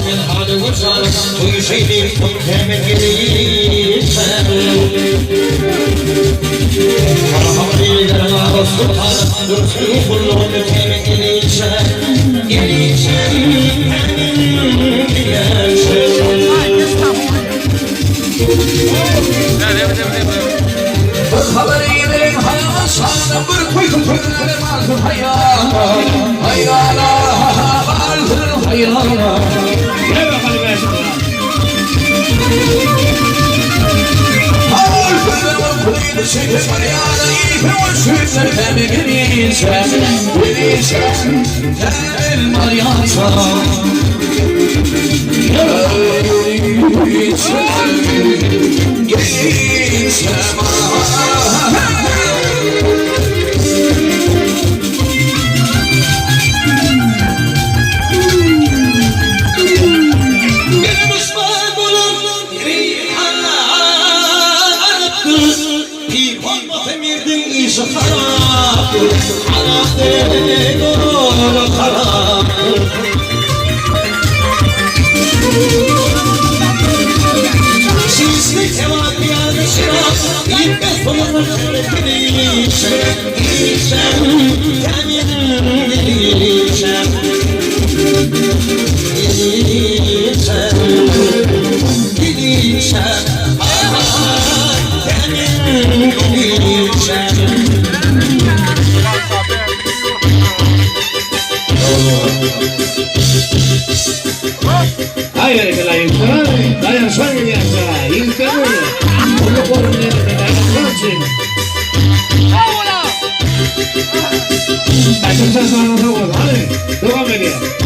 من حال وصار كل شيء كامل جديد حرمني لنا والسلطان يرسل كلهم كامل جديد خبري من حياة صار بركوي كل ما في حياة حياة لا حياة Ayo que la entrada, vaya sueño ya está, interno, uno por un día de la noche. ¡Vámonos! Eso está para nosotros, ¿vale? Tú vas a venir.